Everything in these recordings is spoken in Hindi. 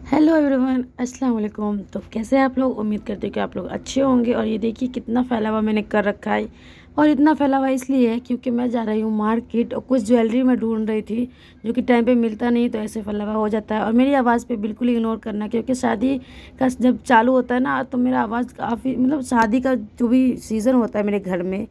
हेलो एवरीवन, अस्सलाम वालेकुम। तो कैसे हैं आप लोग? उम्मीद करते हैं कि आप लोग अच्छे होंगे। और ये देखिए कितना फैला हुआ मैंने कर रखा है। और इतना फैला हुआ इसलिए है क्योंकि मैं जा रही हूँ मार्केट और कुछ ज्वेलरी मैं ढूंढ रही थी जो कि टाइम पे मिलता नहीं, तो ऐसे फैला हुआ हो जाता है। और मेरी आवाज़ पे बिल्कुल इग्नोर करना, क्योंकि शादी का जब चालू होता है ना तो मेरा आवाज़ काफ़ी शादी का जो भी सीज़न होता है मेरे घर में,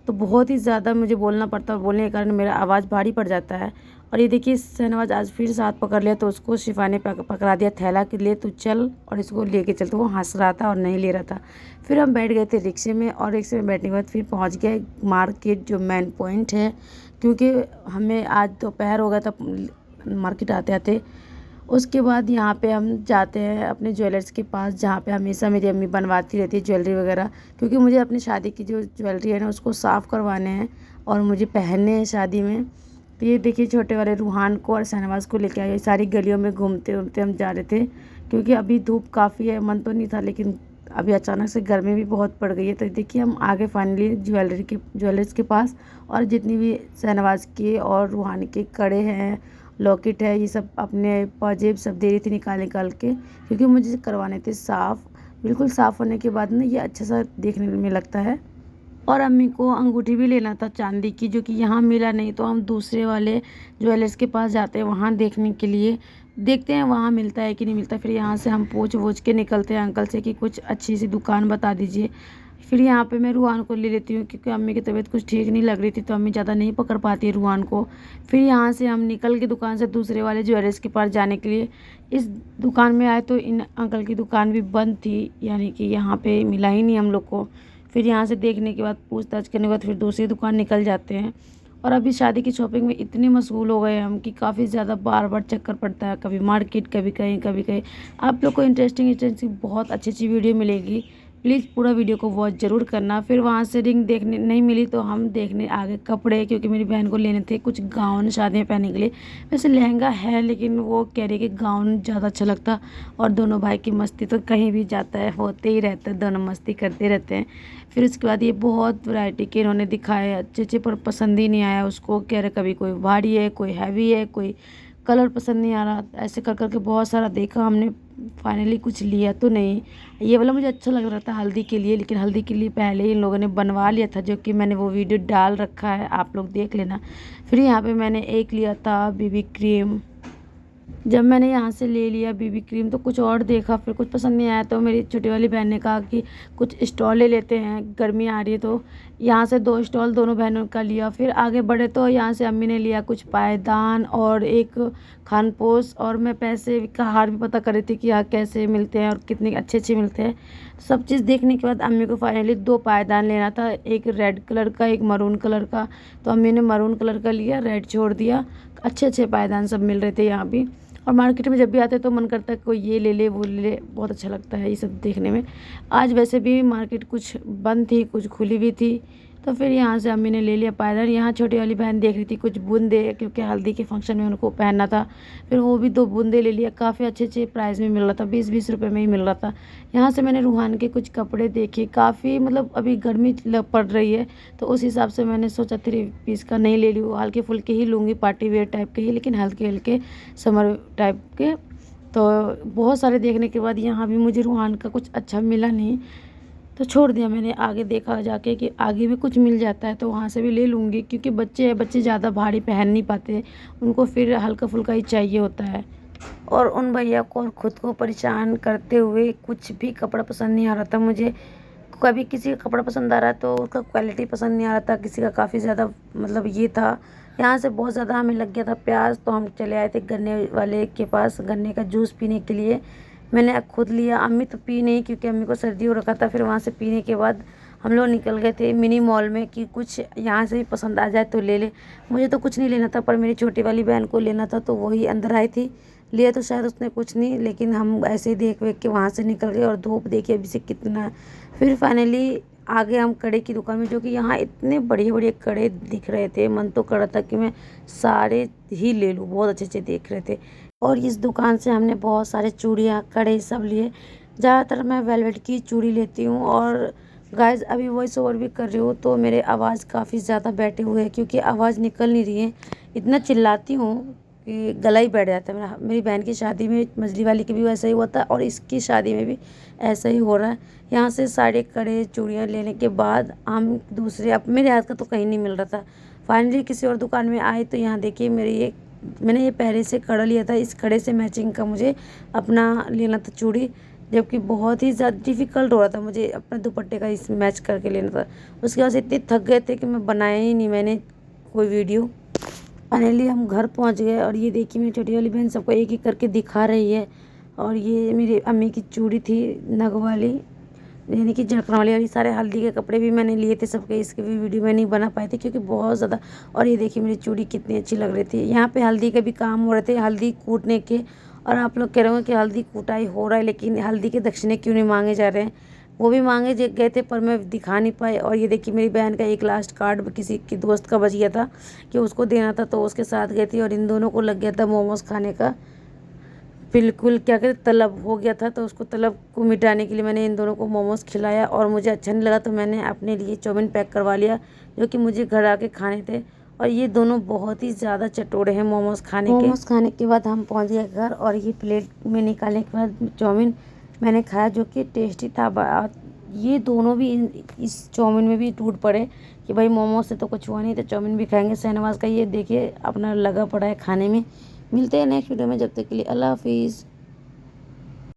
तो बहुत ही ज़्यादा मुझे बोलना पड़ता है। बोलने के कारण मेरा आवाज़ भारी पड़ जाता है। और ये देखिए शहनवाज आज फिर से हाथ पकड़ लिया, तो उसको शिफा ने पकड़ा दिया थैला के लिए, तू चल और इसको लेके चल। तो वो हंस रहा था और नहीं ले रहा था। फिर हम बैठ गए थे रिक्शे में, और रिक्शे में बैठने के बाद फिर पहुंच गए मार्केट, जो मेन पॉइंट है। क्योंकि हमें आज दोपहर हो गया था मार्केट आते आते। उसके बाद यहाँ पे हम जाते हैं अपने ज्वेलर्स के पास, जहाँ पे हमेशा मेरी अम्मी बनवाती रहती है ज्वेलरी वगैरह। क्योंकि मुझे अपनी शादी की जो ज्वेलरी है ना उसको साफ़ करवाने हैं और मुझे पहनने हैं शादी में। तो ये देखिए छोटे वाले रूहान को और शहनवाज को लेके आए। सारी गलियों में घूमते घूमते हम जा रहे थे, क्योंकि अभी धूप काफ़ी है। मन तो नहीं था, लेकिन अभी अचानक से गर्मी भी बहुत पड़ गई है। तो देखिए हम आगे फाइनली ज्वेलर्स के पास, और जितनी भी शहनवाज के और रूहान के कड़े हैं, लॉकेट है, ये सब अपने पाजेब सब दे रही थी निकाल निकाल के, क्योंकि मुझे करवाने थे साफ़। बिल्कुल साफ़ होने के बाद ना ये अच्छा सा देखने में लगता है। और अम्मी को अंगूठी भी लेना था चांदी की, जो कि यहाँ मिला नहीं, तो हम दूसरे वाले ज्वेलर्स के पास जाते हैं वहाँ देखने के लिए। देखते हैं वहाँ मिलता है कि नहीं मिलता। फिर यहाँ से हम पूछ वूछ के निकलते हैं अंकल से कि कुछ अच्छी सी दुकान बता दीजिए। फिर यहाँ पे मैं रूहान को ले लेती हूँ, क्योंकि अम्मी की तबीयत कुछ ठीक नहीं लग रही थी, तो अम्मी ज़्यादा नहीं पकड़ पाती है रूहान को। फिर यहाँ से हम निकल के दुकान से दूसरे वाले ज्वेलर्स के पास जाने के लिए इस दुकान में आए, तो इन अंकल की दुकान भी बंद थी, यानी कि यहाँ पे मिला ही नहीं हम लोग को। फिर यहाँ से देखने के बाद पूछताछ करने के बाद फिर दूसरी दुकान निकल जाते हैं। और अभी शादी की शॉपिंग में इतने मशगूल हो गए हम कि काफ़ी ज़्यादा बार बार चक्कर पड़ता है, कभी मार्केट कभी कहीं कभी कहीं। आप लोग को इंटरेस्टिंग इंटरेस्टिंग बहुत अच्छी अच्छी वीडियो मिलेगी, प्लीज़ पूरा वीडियो को वॉच ज़रूर करना। फिर वहाँ से रिंग देखने नहीं मिली, तो हम देखने आगे कपड़े, क्योंकि मेरी बहन को लेने थे कुछ गाउन शादी में पहनने के लिए। वैसे लहंगा है, लेकिन वो कह रही कि गाउन ज़्यादा अच्छा लगता। और दोनों भाई की मस्ती तो कहीं भी जाता है, होते ही रहता है, दोनों मस्ती करते रहते हैं। फिर उसके बाद ये बहुत वैरायटी के इन्होंने दिखाए अच्छे अच्छे, पर पसंद ही नहीं आया उसको। कह रहे कभी कोई भारी है, कोई हैवी है, कोई कलर पसंद नहीं आ रहा। ऐसे कर करके बहुत सारा देखा हमने, फाइनली कुछ लिया तो नहीं। ये वाला मुझे अच्छा लग रहा था हल्दी के लिए, लेकिन हल्दी के लिए पहले ही इन लोगों ने बनवा लिया था, जो कि मैंने वो वीडियो डाल रखा है, आप लोग देख लेना। फिर यहाँ पे मैंने एक लिया था बीबी क्रीम। जब मैंने यहाँ से ले लिया बीबी क्रीम, तो कुछ और देखा, फिर कुछ पसंद नहीं आया, तो मेरी छोटी वाली बहन ने कहा कि कुछ स्टॉल ले लेते हैं, गर्मी आ रही है। तो यहाँ से 2 स्टॉल दोनों बहनों का लिया। फिर आगे बढ़े तो यहाँ से अम्मी ने लिया कुछ पायदान और एक खानपोश। और मैं पैसे का हार भी पता कर रही थी कि यहाँ कैसे मिलते हैं और कितने अच्छे अच्छे मिलते हैं। सब चीज़ देखने के बाद अम्मी को फाइनली 2 पायदान लेना था, एक रेड कलर का, एक मरून कलर का। तो अम्मी ने मरून कलर का लिया, रेड छोड़ दिया। अच्छे अच्छे पायदान सब मिल रहे थे यहाँ भी। और मार्केट में जब भी आते हैं तो मन करता है कोई ये ले ले वो ले ले, बहुत अच्छा लगता है ये सब देखने में। आज वैसे भी मार्केट कुछ बंद थी, कुछ खुली हुई थी। तो फिर यहाँ से अम्मी ने ले लिया पायदान। यहाँ छोटी वाली बहन देख रही थी कुछ बूंदे, क्योंकि हल्दी के फंक्शन में उनको पहनना था। फिर वो भी 2 बूंदे ले लिया, काफ़ी अच्छे अच्छे प्राइस में मिल रहा था, 20-20 रुपये में ही मिल रहा था। यहाँ से मैंने रूहान के कुछ कपड़े देखे, काफ़ी अभी गर्मी पड़ रही है, तो उस हिसाब से मैंने सोचा 3 पीस का नहीं ले लूँ, हल्के फुल्के ही लूँगी, पार्टी वेयर टाइप के ही, लेकिन हल्के हल्के समर टाइप के। तो बहुत सारे देखने के बाद यहाँ भी मुझे रूहान का कुछ अच्छा मिला नहीं, तो छोड़ दिया मैंने। आगे देखा जाके कि आगे भी कुछ मिल जाता है तो वहाँ से भी ले लूँगी, क्योंकि बच्चे हैं, बच्चे ज़्यादा भारी पहन नहीं पाते, उनको फिर हल्का फुल्का ही चाहिए होता है। और उन भैया को और ख़ुद को परेशान करते हुए कुछ भी कपड़ा पसंद नहीं आ रहा था मुझे। कभी किसी का कपड़ा पसंद आ रहा तो उसका क्वालिटी पसंद नहीं आ रहा था, किसी का काफ़ी ज़्यादा ये था। यहाँ से बहुत ज़्यादा हमें लग गया था प्यास, तो हम चले आए थे गन्ने वाले के पास गन्ने का जूस पीने के लिए। मैंने खुद लिया, अम्मी तो पी नहीं, क्योंकि अम्मी को सर्दी हो रखा था। फिर वहाँ से पीने के बाद हम लोग निकल गए थे मिनी मॉल में कि कुछ यहाँ से भी पसंद आ जाए तो ले ले। मुझे तो कुछ नहीं लेना था, पर मेरी छोटी वाली बहन को लेना था, तो वही अंदर आई थी। लिया तो शायद उसने कुछ नहीं, लेकिन हम ऐसे ही देख वेख के वहाँ से निकल गए। और धूप देखिए अभी से कितना। फिर फाइनली आ गए हम कड़े की दुकान में, जो कि यहाँ इतने बढ़िया बढ़िया कड़े दिख रहे थे, मन तो कर रहा था कि मैं सारे ही ले लूँ, बहुत अच्छे अच्छे देख रहे थे। और इस दुकान से हमने बहुत सारे चूड़ियाँ कड़े सब लिए। ज़्यादातर मैं वेलवेट की चूड़ी लेती हूँ। और गाइस अभी वॉइस ओवर भी कर रही हूँ, तो मेरे आवाज़ काफ़ी ज़्यादा बैठे हुए हैं, क्योंकि आवाज़ निकल नहीं रही है, इतना चिल्लाती हूँ कि गला ही बैठ जाता है मेरा। मेरी बहन की शादी में मछली वाली की भी वैसा ही हुआ था और इसकी शादी में भी ऐसा ही हो रहा है। यहाँ से सारे कड़े चूड़ियाँ लेने के बाद हम दूसरे, अब मेरे हाथ का तो कहीं नहीं मिल रहा था। फाइनली किसी और दुकान में आए तो यहाँ देखिए मैंने ये पहले से कड़ा लिया था, इस कड़े से मैचिंग का मुझे अपना लेना था चूड़ी, जबकि बहुत ही ज़्यादा डिफ़िकल्ट हो रहा था मुझे अपने दुपट्टे का इस मैच करके लेना था। उसके बाद से इतने थक गए थे कि मैं बनाया ही नहीं मैंने कोई वीडियो। फाइनली हम घर पहुंच गए और ये देखिए मेरी छोटी वाली बहन सबको एक एक करके दिखा रही है। और ये मेरी अम्मी की चूड़ी थी नग वाली, यानी कि जड़कन वाली। और ये सारे हल्दी के कपड़े भी मैंने लिए थे सबके, इसके भी वीडियो मैं नहीं बना पाई थी क्योंकि बहुत ज़्यादा। और ये देखिए मेरी चूड़ी कितनी अच्छी लग रही थी। यहाँ पे हल्दी के भी काम हो रहे थे, हल्दी कूटने के। और आप लोग कह रहे होंगे कि हल्दी कुटाई हो रहा है लेकिन हल्दी के दक्षिणे क्यों नहीं मांगे जा रहे हैं। वो भी मांगे गए थे पर मैं दिखा नहीं पाई। और ये देखिए मेरी बहन का एक लास्ट कार्ड किसी की दोस्त का बच गया था कि उसको देना था, तो उसके साथ गई थी। और इन दोनों को लग गया था मोमोज़ खाने का बिल्कुल क्या कहते तलब हो गया था, तो उसको तलब को मिटाने के लिए मैंने इन दोनों को मोमोज़ खिलाया। और मुझे अच्छा नहीं लगा तो मैंने अपने लिए चाउमीन पैक करवा लिया जो कि मुझे घर आके खाने थे। और ये दोनों बहुत ही ज़्यादा चटोरे हैं मोमोज़ खाने के। मोमोज़ खाने के बाद हम पहुंच गए घर और ये प्लेट में निकालने के बाद चाउमीन मैंने खाया जो कि टेस्टी था। ये दोनों भी इस चाउमीन में भी टूट पड़े कि भाई मोमोज से तो कुछ हुआ नहीं तो चाउमीन भी खाएंगे। शहनवाज का ये देखिए अपना लगा पड़ा है खाने में। मिलते हैं नेक्स्ट वीडियो में, जब तक के लिए अल्लाह हाफिज़।